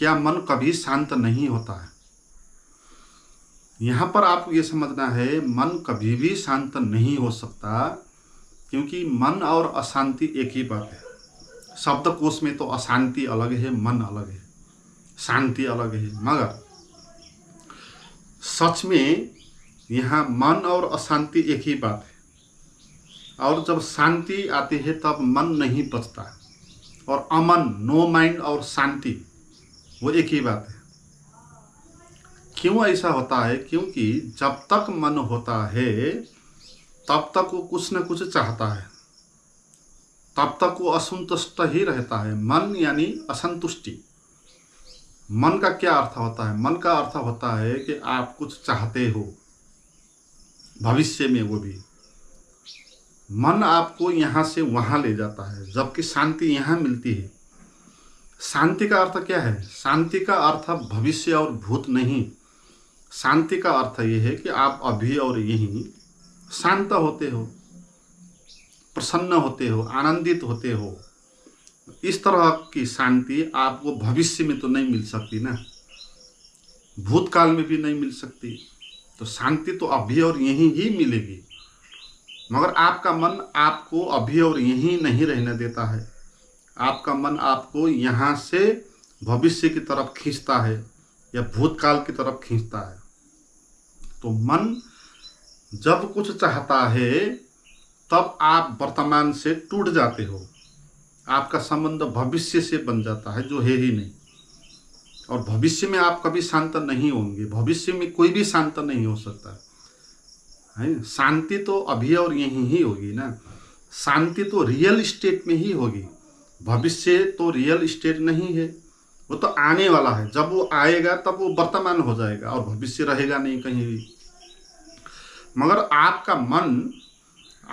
क्या मन कभी शांत नहीं होता है? यहाँ पर आपको ये समझना है, मन कभी भी शांत नहीं हो सकता, क्योंकि मन और अशांति एक ही बात है। शब्दकोश में तो अशांति अलग है, मन अलग है, शांति अलग है, मगर सच में यहाँ मन और अशांति एक ही बात है। और जब शांति आती है तब मन नहीं बचता, और अमन, नो माइंड और शांति वो एक ही बात है। क्यों ऐसा होता है? क्योंकि जब तक मन होता है तब तक वो कुछ न कुछ चाहता है, तब तक वो असंतुष्ट ही रहता है। मन यानी असंतुष्टि। मन का क्या अर्थ होता है? मन का अर्थ होता है कि आप कुछ चाहते हो भविष्य में, वो भी मन आपको यहाँ से वहाँ ले जाता है, जबकि शांति यहाँ मिलती है। शांति का अर्थ क्या है? शांति का अर्थ भविष्य और भूत नहीं। शांति का अर्थ ये है कि आप अभी और यहीं शांत होते हो, प्रसन्न होते हो, आनंदित होते हो। इस तरह की शांति आपको भविष्य में तो नहीं मिल सकती ना, भूतकाल में भी नहीं मिल सकती। तो शांति तो अभी और यहीं ही मिलेगी, मगर आपका मन आपको अभी और यहीं नहीं रहने देता है। आपका मन आपको यहाँ से भविष्य की तरफ खींचता है या भूतकाल की तरफ खींचता है। तो मन जब कुछ चाहता है तब आप वर्तमान से टूट जाते हो, आपका संबंध भविष्य से बन जाता है, जो है ही नहीं। और भविष्य में आप कभी शांत नहीं होंगे, भविष्य में कोई भी शांत नहीं हो सकता है। शांति तो अभी और यहीं ही होगी ना। शांति तो रियल स्टेट में ही होगी, भविष्य तो रियल स्टेट नहीं है, वो तो आने वाला है। जब वो आएगा तब वो वर्तमान हो जाएगा और भविष्य रहेगा नहीं कहीं भी। मगर आपका मन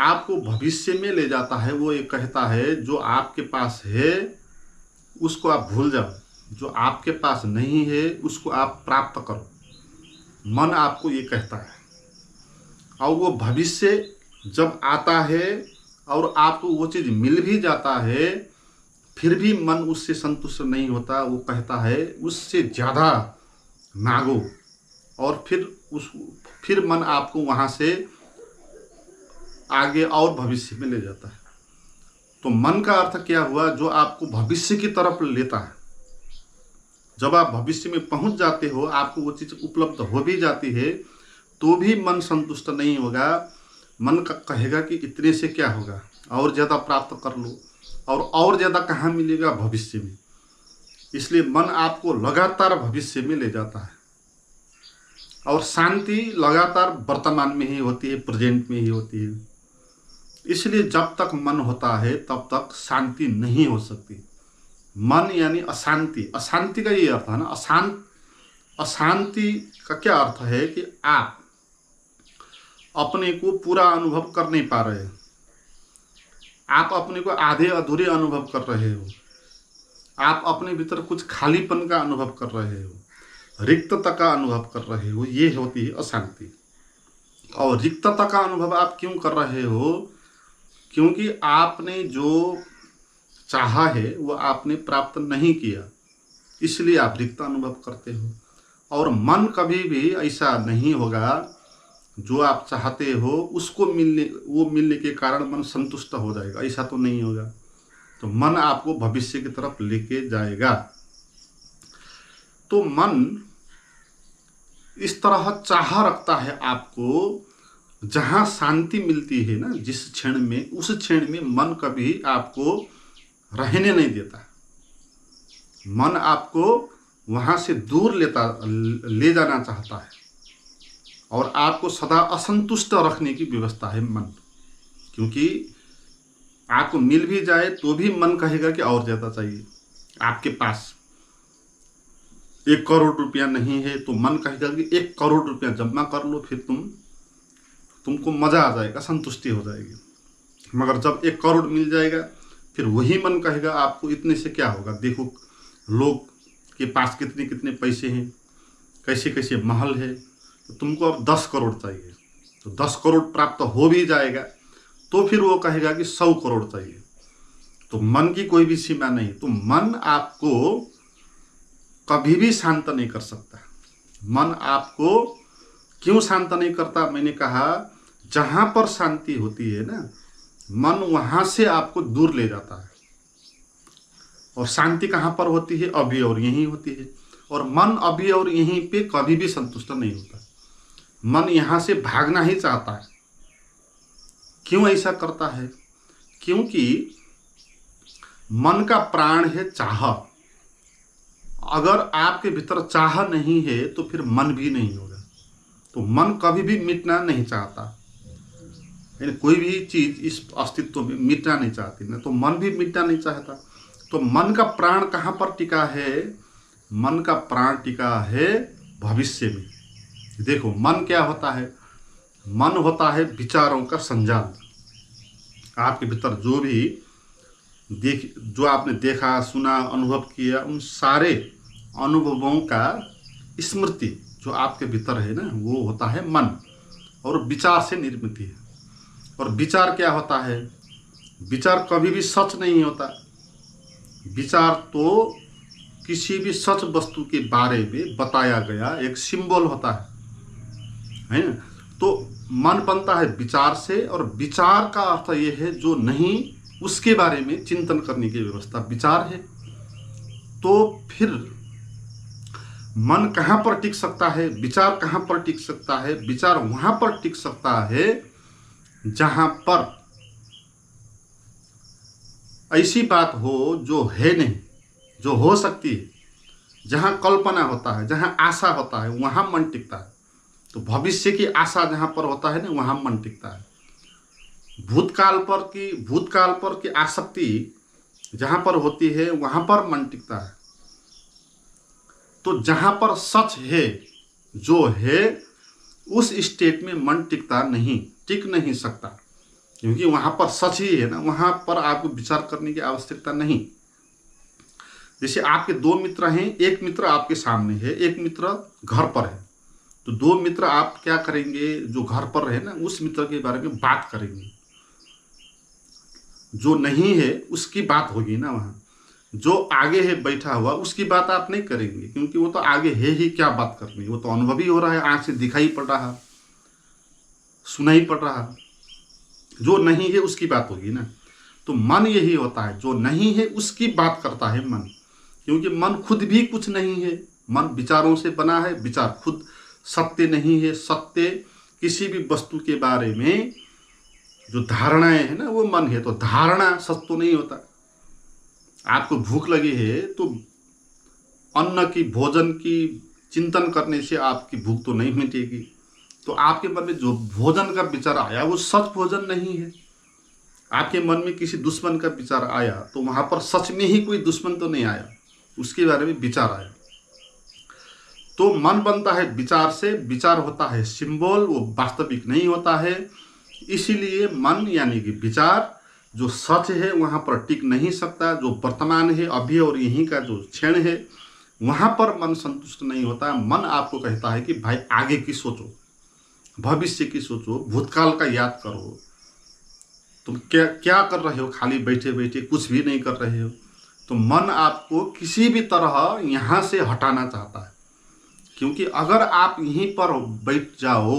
आपको भविष्य में ले जाता है। वो ये कहता है जो आपके पास है उसको आप भूल जाओ, जो आपके पास नहीं है उसको आप प्राप्त करो। मन आपको ये कहता है। और वो भविष्य जब आता है और आपको वो चीज़ मिल भी जाता है, फिर भी मन उससे संतुष्ट नहीं होता। वो कहता है उससे ज़्यादा मांगो, और फिर मन आपको वहाँ से आगे और भविष्य में ले जाता है। तो मन का अर्थ क्या हुआ? जो आपको भविष्य की तरफ लेता है। जब आप भविष्य में पहुंच जाते हो, आपको वो चीज़ उपलब्ध हो भी जाती है, तो भी मन संतुष्ट नहीं होगा। मन का कहेगा कि इतने से क्या होगा, और ज़्यादा प्राप्त कर लो, और ज़्यादा कहाँ मिलेगा? भविष्य में। इसलिए मन आपको लगातार भविष्य में ले जाता है। और शांति लगातार वर्तमान में ही होती है, प्रेजेंट में ही होती है। इसलिए जब तक मन होता है तब तक शांति नहीं हो सकती। मन यानी अशांति। अशांति का ये अर्थ है ना, अशांति का क्या अर्थ है कि आप अपने को पूरा अनुभव कर नहीं पा रहे, आप अपने को आधे अधूरे अनुभव कर रहे हो, आप अपने भीतर कुछ खालीपन का अनुभव कर रहे हो, रिक्तता का अनुभव कर रहे हो। ये होती है अशांति। और रिक्तता का अनुभव आप क्यों कर रहे हो? क्योंकि आपने जो चाहा है वो आपने प्राप्त नहीं किया, इसलिए आप रिक्त अनुभव करते हो। और मन कभी भी ऐसा नहीं होगा जो आप चाहते हो उसको मिलने के कारण मन संतुष्ट हो जाएगा, ऐसा तो नहीं होगा। तो मन आपको भविष्य की तरफ लेके जाएगा। तो मन इस तरह चाह रखता है आपको, जहाँ शांति मिलती है ना जिस क्षण में, उस क्षण में मन कभी आपको रहने नहीं देता। मन आपको वहाँ से दूर ले जाना चाहता है, और आपको सदा असंतुष्ट रखने की व्यवस्था है मन। क्योंकि आपको मिल भी जाए तो भी मन कहेगा कि और ज़्यादा चाहिए। आपके पास 1 करोड़ रुपया नहीं है तो मन कहेगा कि 1 करोड़ रुपया जमा कर लो, फिर तुमको मज़ा आ जाएगा, संतुष्टि हो जाएगी। मगर जब 1 करोड़ मिल जाएगा फिर वही मन कहेगा आपको इतने से क्या होगा, देखो लोग के पास कितने कितने पैसे हैं, कैसे कैसे महल है, तो तुमको अब 10 करोड़ चाहिए। तो 10 करोड़ प्राप्त हो भी जाएगा तो फिर वो कहेगा कि 100 करोड़ चाहिए। तो मन की कोई भी सीमा नहीं। तो मन आपको कभी भी शांत नहीं कर सकता। मन आपको क्यों शांत नहीं करता? मैंने कहा जहां पर शांति होती है ना, मन वहां से आपको दूर ले जाता है। और शांति कहां पर होती है? अभी और यहीं होती है। और मन अभी और यहीं पे कभी भी संतुष्ट नहीं होता। मन यहां से भागना ही चाहता है। क्यों ऐसा करता है? क्योंकि मन का प्राण है चाह। अगर आपके भीतर चाह नहीं है तो फिर मन भी नहीं होगा। तो मन कभी भी मिटना नहीं चाहता। यानी कोई भी चीज इस अस्तित्व में मिटना नहीं चाहती ना, तो मन भी मिटना नहीं चाहता। तो मन का प्राण कहाँ पर टिका है? मन का प्राण टिका है भविष्य में। देखो मन क्या होता है? मन होता है विचारों का संजाल। आपके भीतर जो आपने देखा, सुना, अनुभव किया, उन सारे अनुभवों का स्मृति जो आपके भीतर है ना, वो होता है मन। और विचार से निर्मित है। और विचार क्या होता है? विचार कभी भी सच नहीं होता। विचार तो किसी भी सच वस्तु के बारे में बताया गया एक सिंबल होता है ना। तो मन बनता है विचार से, और विचार का अर्थ यह है जो नहीं उसके बारे में चिंतन करने की व्यवस्था विचार है। तो फिर मन कहाँ पर टिक सकता है? विचार कहाँ पर टिक सकता है? विचार वहां पर टिक सकता है जहां पर ऐसी बात हो जो है नहीं, जो हो सकती है। जहां कल्पना होता है, जहां आशा होता है, वहां मन टिकता है। तो भविष्य की आशा जहां पर होता है ना, वहां मन टिकता है। भूतकाल पर की आसक्ति जहां पर होती है, वहां पर मन टिकता है। तो जहां पर सच है, जो है, उस स्टेट में मन टिक नहीं सकता। क्योंकि वहां पर सच ही है ना, वहां पर आपको विचार करने की आवश्यकता नहीं। जैसे आपके दो मित्र हैं, एक मित्र आपके सामने है, एक मित्र घर पर है। तो दो मित्र आप क्या करेंगे? जो घर पर है ना, उस मित्र के बारे में बात करेंगे। जो नहीं है उसकी बात होगी ना वहां। जो आगे है बैठा हुआ, उसकी बात आप नहीं करेंगे, क्योंकि वो तो आगे है ही, क्या बात करनी। वो तो अनुभवी हो रहा है, आंख से दिखाई पड़ रहा, सुनाई पड़ रहा। जो नहीं है उसकी बात होगी ना। तो मन यही होता है, जो नहीं है उसकी बात करता है मन। क्योंकि मन खुद भी कुछ नहीं है। मन विचारों से बना है। विचार खुद सत्य नहीं है। सत्य किसी भी वस्तु के बारे में जो धारणाएं है ना, वो मन है। तो धारणा सत्य तो नहीं होता। आपको भूख लगी है तो अन्न की, भोजन की चिंतन करने से आपकी भूख तो नहीं मिटेगी। तो आपके मन में जो भोजन का विचार आया वो सच भोजन नहीं है। आपके मन में किसी दुश्मन का विचार आया तो वहां पर सच में ही कोई दुश्मन तो नहीं आया, उसके बारे में विचार आया। तो मन बनता है विचार से। विचार होता है सिंबल, वो वास्तविक नहीं होता है। इसीलिए मन यानी कि विचार जो सच है वहां पर टिक नहीं सकता। जो वर्तमान है, अभी और यहीं का जो क्षण है, वहां पर मन संतुष्ट नहीं होता। मन आपको कहता है कि भाई आगे की सोचो, भविष्य की सोचो, भूतकाल का याद करो। तुम क्या कर रहे हो? खाली बैठे बैठे कुछ भी नहीं कर रहे हो। तो मन आपको किसी भी तरह यहां से हटाना चाहता है। क्योंकि अगर आप यहीं पर बैठ जाओ,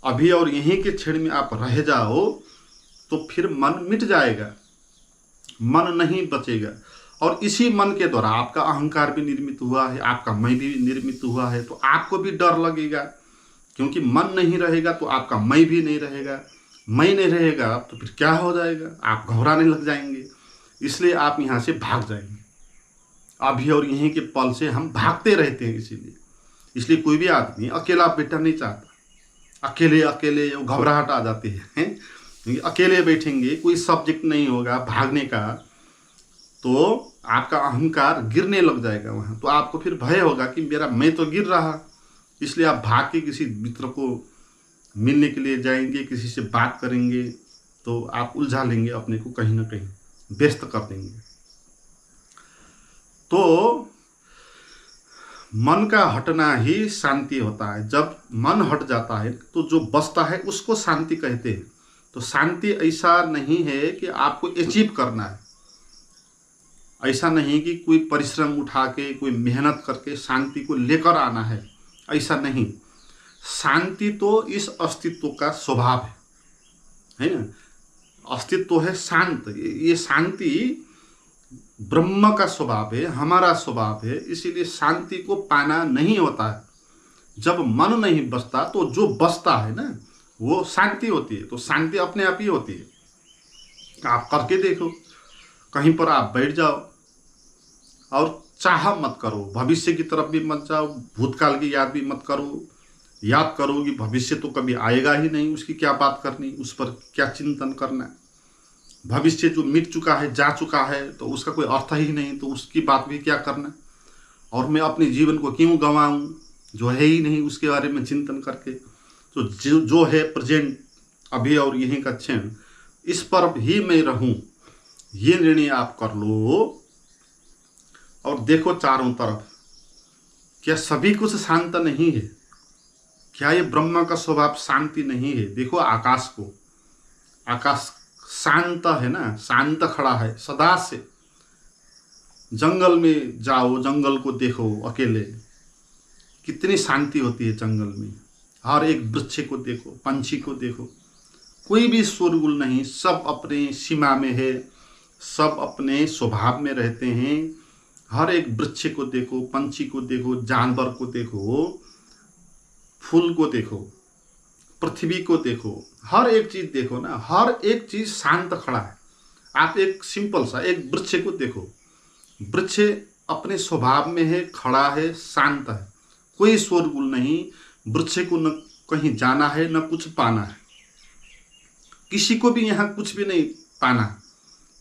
अभी और यहीं के क्षण में आप रह जाओ, तो फिर मन मिट जाएगा, मन नहीं बचेगा। और इसी मन के द्वारा आपका अहंकार भी निर्मित हुआ है, आपका मैं भी निर्मित हुआ है। तो आपको भी डर लगेगा, क्योंकि मन नहीं रहेगा तो आपका मैं भी नहीं रहेगा। मैं नहीं रहेगा तो फिर क्या हो जाएगा? आप घबराने लग जाएंगे। इसलिए आप यहाँ से भाग जाएंगे। अभी और यहीं के पल से हम भागते रहते हैं। इसलिए कोई भी आदमी अकेला बैठना नहीं चाहता। अकेले घबराहट आ जाती है। अकेले बैठेंगे, कोई सब्जेक्ट नहीं होगा भागने का, तो आपका अहंकार गिरने लग जाएगा वहां। तो आपको फिर भय होगा कि मेरा मैं तो गिर रहा। इसलिए आप भाग के किसी मित्र को मिलने के लिए जाएंगे, किसी से बात करेंगे, तो आप उलझा लेंगे अपने को, कहीं ना कहीं व्यस्त कर देंगे। तो मन का हटना ही शांति होता है। जब मन हट जाता है तो जो बचता है उसको शांति कहते हैं। तो शांति ऐसा नहीं है कि आपको अचीव करना है। ऐसा नहीं कि कोई परिश्रम उठा के, कोई मेहनत करके शांति को लेकर आना है, ऐसा नहीं। शांति तो इस अस्तित्व का स्वभाव है ना। अस्तित्व है शांत, ये शांति ब्रह्म का स्वभाव है, हमारा स्वभाव है। इसीलिए शांति को पाना नहीं होता है। जब मन नहीं बसता तो जो बसता है ना वो शांति होती है। तो शांति अपने आप ही होती है। आप करके देखो, कहीं पर आप बैठ जाओ और चाह मत करो, भविष्य की तरफ भी मत जाओ, भूतकाल की याद भी मत करो। याद करो कि भविष्य तो कभी आएगा ही नहीं, उसकी क्या बात करनी, उस पर क्या चिंतन करना। भविष्य जो मिट चुका है, जा चुका है, तो उसका कोई अर्थ ही नहीं, तो उसकी बात भी क्या करना। और मैं अपने जीवन को क्यों गंवाऊं जो है ही नहीं, उसके बारे में चिंतन करके। तो जो है प्रेजेंट, अभी और यहीं का क्षण, इस पर ही मैं रहूं, ये निर्णय आप कर लो। और देखो चारों तरफ, क्या सभी कुछ शांत नहीं है? क्या ये ब्रह्म का स्वभाव शांति नहीं है? देखो आकाश को, आकाश शांत है ना, शांत खड़ा है सदा से। जंगल में जाओ, जंगल को देखो अकेले, कितनी शांति होती है जंगल में। हर एक वृक्ष को देखो, पंछी को देखो, कोई भी शोरगुल नहीं, सब अपने सीमा में है, सब अपने स्वभाव में रहते हैं। हर एक वृक्ष को देखो, पंछी को देखो, जानवर को देखो, फूल को देखो, पृथ्वी को देखो, हर एक चीज देखो ना, हर एक चीज शांत खड़ा है। आप एक सिंपल सा एक वृक्ष को देखो, वृक्ष अपने स्वभाव में है, खड़ा है, शांत है, कोई शोरगुल नहीं। वृक्ष को न कहीं जाना है न कुछ पाना है, किसी को भी यहाँ कुछ भी नहीं पाना,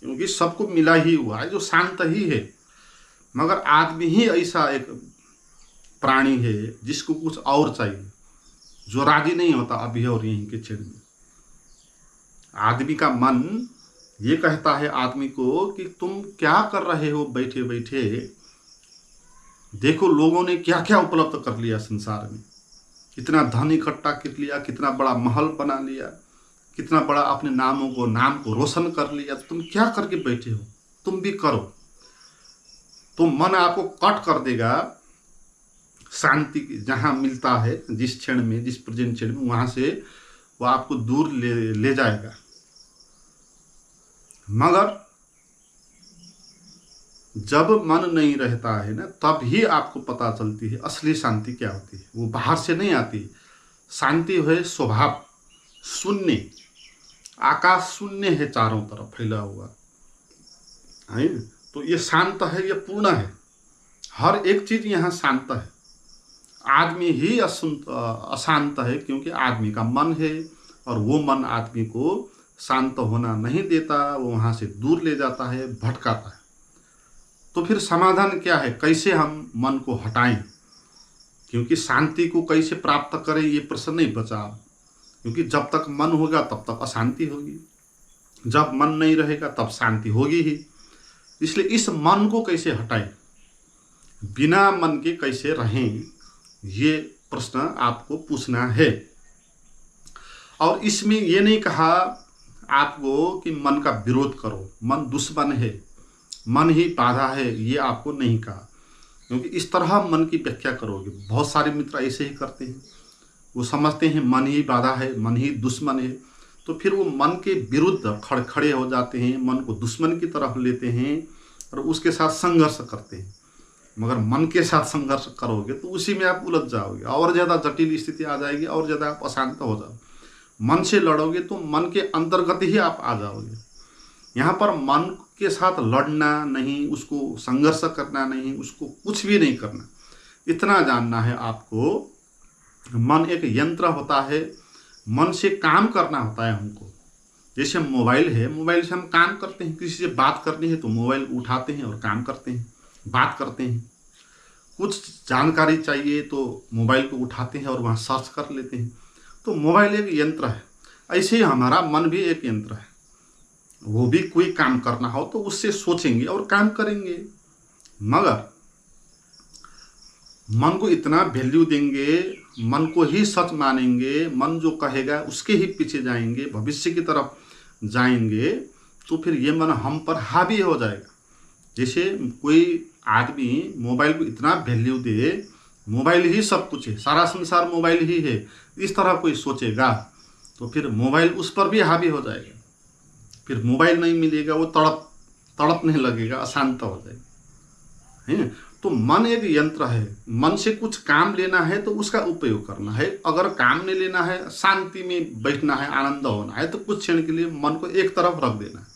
क्योंकि सबको मिला ही हुआ है जो शांत ही है। मगर आदमी ही ऐसा एक प्राणी है जिसको कुछ और चाहिए, जो राजी नहीं होता अभी और यहीं के क्षण में। आदमी का मन ये कहता है आदमी को कि तुम क्या कर रहे हो बैठे बैठे, देखो लोगों ने क्या क्या उपलब्ध कर लिया संसार में, कितना धन इकट्ठा कर लिया, कितना बड़ा महल बना लिया, कितना बड़ा अपने नाम को रोशन कर लिया। तो तुम क्या करके बैठे हो, तुम भी करो। तो मन आपको कट कर देगा शांति जहाँ मिलता है, जिस क्षण में, जिस प्रेजेंट क्षण में, वहाँ से वो आपको दूर ले जाएगा। मगर जब मन नहीं रहता है ना, तब ही आपको पता चलती है असली शांति क्या होती है। वो बाहर से नहीं आती। शांति है स्वभाव शून्य, आकाश शून्य है, चारों तरफ फैला हुआ है। तो ये शांत है, ये पूर्ण है, हर एक चीज यहाँ शांत है। आदमी ही अशांत है, क्योंकि आदमी का मन है और वो मन आदमी को शांत होना नहीं देता, वो वहाँ से दूर ले जाता है, भटकाता है। तो फिर समाधान क्या है, कैसे हम मन को हटाएं? क्योंकि शांति को कैसे प्राप्त करें ये प्रश्न नहीं बचा। क्योंकि जब तक मन होगा तब तक अशांति होगी, जब मन नहीं रहेगा तब शांति होगी ही। इसलिए इस मन को कैसे हटाएं, बिना मन के कैसे रहें, ये प्रश्न आपको पूछना है। और इसमें ये नहीं कहा आपको कि मन का विरोध करो, मन दुश्मन है, मन ही बाधा है, ये आपको नहीं कहा। क्योंकि इस तरह मन की व्याख्या करोगे, बहुत सारे मित्र ऐसे ही करते हैं, वो समझते हैं मन ही बाधा है, मन ही दुश्मन है, तो फिर वो मन के विरुद्ध खड़े हो जाते हैं, मन को दुश्मन की तरफ लेते हैं और उसके साथ संघर्ष करते हैं। मगर मन के साथ संघर्ष करोगे तो उसी में आप उलझ जाओगे, और ज़्यादा जटिल स्थिति आ जाएगी, और ज़्यादा आप अशांत हो जाओगे। मन से लड़ोगे तो मन के अंतर्गत ही आप आ जाओगे। यहाँ पर मन के साथ लड़ना नहीं, उसको संघर्ष करना नहीं, उसको कुछ भी नहीं करना। इतना जानना है आपको, मन एक यंत्र होता है, मन से काम करना होता है हमको। जैसे मोबाइल है, मोबाइल से हम काम करते हैं, किसी से बात करनी है तो मोबाइल उठाते हैं और काम करते हैं, बात करते हैं। कुछ जानकारी चाहिए तो मोबाइल को उठाते हैं और वहाँ सर्च कर लेते हैं। तो मोबाइल एक यंत्र है, ऐसे ही हमारा मन भी एक यंत्र है। वो भी कोई काम करना हो तो उससे सोचेंगे और काम करेंगे। मगर मन को इतना वैल्यू देंगे, मन को ही सच मानेंगे, मन जो कहेगा उसके ही पीछे जाएंगे, भविष्य की तरफ जाएंगे, तो फिर ये मन हम पर हावी हो जाएगा। जैसे कोई आदमी मोबाइल को इतना वैल्यू दे, मोबाइल ही सब कुछ है, सारा संसार मोबाइल ही है, इस तरह कोई सोचेगा तो फिर मोबाइल उस पर भी हावी हो जाएगा। फिर मोबाइल नहीं मिलेगा, वो तड़पने लगेगा, अशांत हो जाएगा, है। तो मन एक यंत्र है, मन से कुछ काम लेना है तो उसका उपयोग करना है। अगर काम नहीं लेना है, शांति में बैठना है, आनंद होना है, तो कुछ क्षण के लिए मन को एक तरफ रख देना है,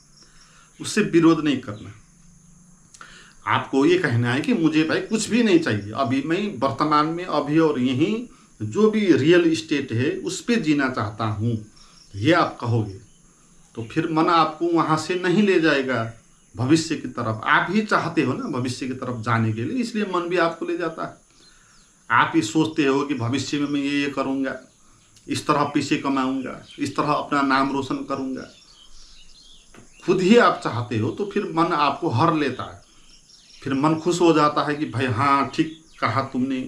उससे विरोध नहीं करना। आपको ये कहना है कि मुझे भाई कुछ भी नहीं चाहिए, अभी मैं वर्तमान में अभी और यहीं जो भी रियल इस्टेट है उस पर जीना चाहता हूँ, ये आप कहोगे तो फिर मन आपको वहाँ से नहीं ले जाएगा भविष्य की तरफ। आप ही चाहते हो ना भविष्य की तरफ जाने के लिए, इसलिए मन भी आपको ले जाता है। आप ही सोचते हो कि भविष्य में मैं ये करूँगा, इस तरह पैसे कमाऊँगा, इस तरह अपना नाम रोशन करूँगा, खुद ही आप चाहते हो तो फिर मन आपको हर लेता है। फिर मन खुश हो जाता है कि भाई हाँ ठीक कहा तुमने,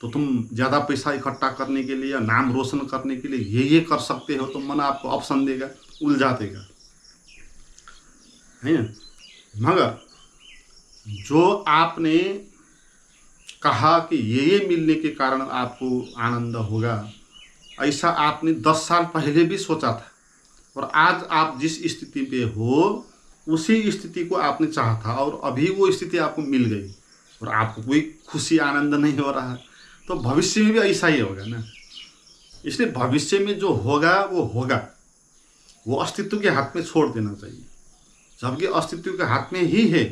तो तुम ज़्यादा पैसा इकट्ठा करने के लिए या नाम रोशन करने के लिए ये कर सकते हो, तो मन आपको ऑप्शन देगा, उलझा देगा, है। मगर जो आपने कहा कि ये मिलने के कारण आपको आनंद होगा, ऐसा आपने 10 साल पहले भी सोचा था, और आज आप जिस स्थिति पे हो उसी स्थिति को आपने चाहा था, और अभी वो स्थिति आपको मिल गई और आपको कोई खुशी आनंद नहीं हो रहा है, तो भविष्य में भी ऐसा ही होगा ना। इसलिए भविष्य में जो होगा वो होगा, वो अस्तित्व के हाथ में छोड़ देना चाहिए, जबकि अस्तित्व के हाथ में ही है,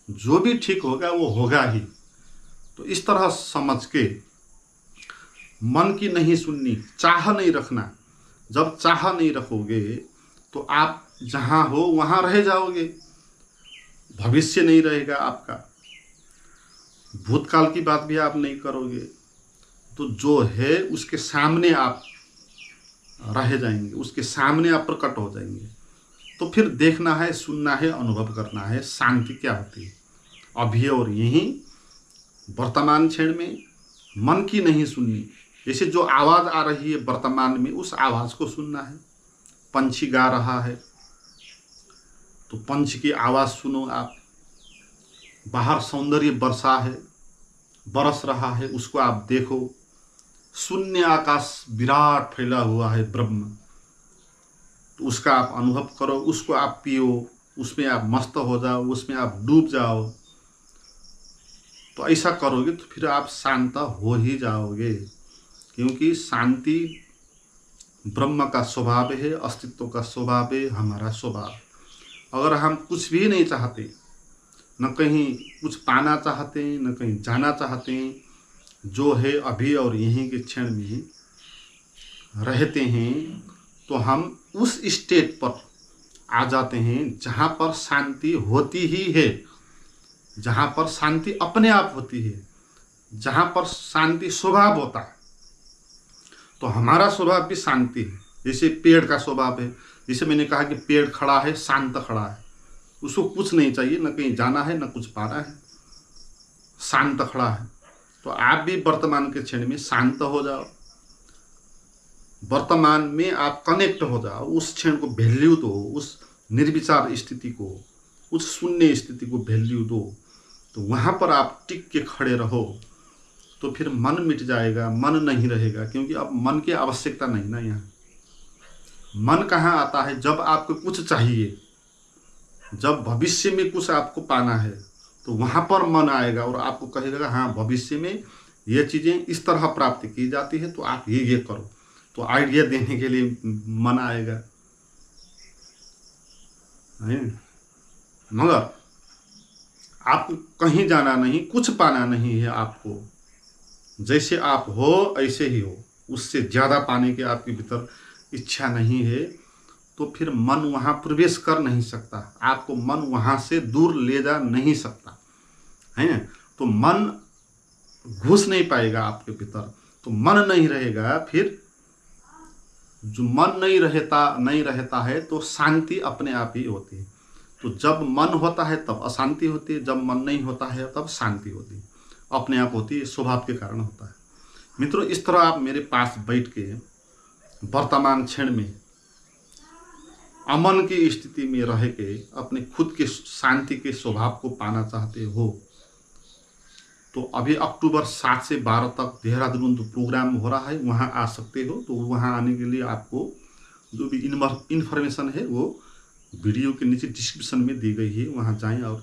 जो भी ठीक होगा वो होगा ही। तो इस तरह समझ के मन की नहीं सुननी, चाह नहीं रखना। जब चाह नहीं रखोगे तो आप जहाँ हो वहाँ रह जाओगे, भविष्य नहीं रहेगा आपका, भूतकाल की बात भी आप नहीं करोगे, तो जो है उसके सामने आप रह जाएंगे, उसके सामने आप प्रकट हो जाएंगे। तो फिर देखना है, सुनना है, अनुभव करना है शांति क्या होती है, अभी और यहीं वर्तमान क्षण में। मन की नहीं सुननी, जैसे जो आवाज़ आ रही है वर्तमान में उस आवाज़ को सुनना है। पंछी गा रहा है तो पंछी की आवाज़ सुनो आप, बाहर सौंदर्य वर्षा है, बरस रहा है, उसको आप देखो। शून्य आकाश विराट फैला हुआ है ब्रह्म, तो उसका आप अनुभव करो, उसको आप पियो, उसमें आप मस्त हो जाओ, उसमें आप डूब जाओ। तो ऐसा करोगे तो फिर आप शांत हो ही जाओगे, क्योंकि शांति ब्रह्म का स्वभाव है, अस्तित्व का स्वभाव है, हमारा स्वभाव। अगर हम कुछ भी नहीं चाहते, न कहीं कुछ पाना चाहते हैं, न कहीं जाना चाहते हैं, जो है अभी और यहीं के क्षण में रहते हैं, तो हम उस स्टेट पर आ जाते हैं जहाँ पर शांति होती ही है, जहाँ पर शांति अपने आप होती है, जहाँ पर शांति स्वभाव होता है। तो हमारा स्वभाव भी शांति है, जैसे पेड़ का स्वभाव है। जैसे मैंने कहा कि पेड़ खड़ा है, शांत खड़ा है, उसको कुछ नहीं चाहिए, न कहीं जाना है न कुछ पाना है, शांत खड़ा है। तो आप भी वर्तमान के क्षण में शांत हो जाओ, वर्तमान में आप कनेक्ट हो जाओ, उस क्षण को वैल्यू दो, उस निर्विचार स्थिति को, उस शून्य स्थिति को वैल्यू दो। तो वहाँ पर आप टिक के खड़े रहो, तो फिर मन मिट जाएगा, मन नहीं रहेगा, क्योंकि अब मन की आवश्यकता नहीं ना। यहाँ मन कहाँ आता है? जब आपको कुछ चाहिए, जब भविष्य में कुछ आपको पाना है, तो वहाँ पर मन आएगा और आपको कहेगा हाँ भविष्य में ये चीज़ें इस तरह प्राप्त की जाती है, तो आप ये करो। तो आइडिया देने के लिए मन आएगा, मगर आपको कहीं जाना नहीं, कुछ पाना नहीं है आपको। जैसे आप हो ऐसे ही हो, उससे ज़्यादा पाने की आपके भीतर इच्छा नहीं है, तो फिर मन वहाँ प्रवेश कर नहीं सकता, आपको मन वहाँ से दूर ले जा नहीं सकता है। तो मन घुस नहीं पाएगा आपके भीतर, तो मन नहीं रहेगा। फिर जो मन नहीं रहता है तो शांति अपने आप ही होती है। तो जब मन होता है तब अशांति होती है, जब मन नहीं होता है तब शांति होती है, अपने आप होती है, स्वभाव के कारण होता है। मित्रों, इस तरह आप मेरे पास बैठ के वर्तमान क्षण में अमन की स्थिति में रह के अपने खुद के शांति के स्वभाव को पाना चाहते हो तो अभी अक्टूबर 7 से 12 तक देहरादून जो प्रोग्राम हो रहा है वहाँ आ सकते हो। तो वहाँ आने के लिए आपको जो भी इन्फॉर्मेशन है वो वीडियो के नीचे डिस्क्रिप्शन में दी गई है, वहाँ जाएं और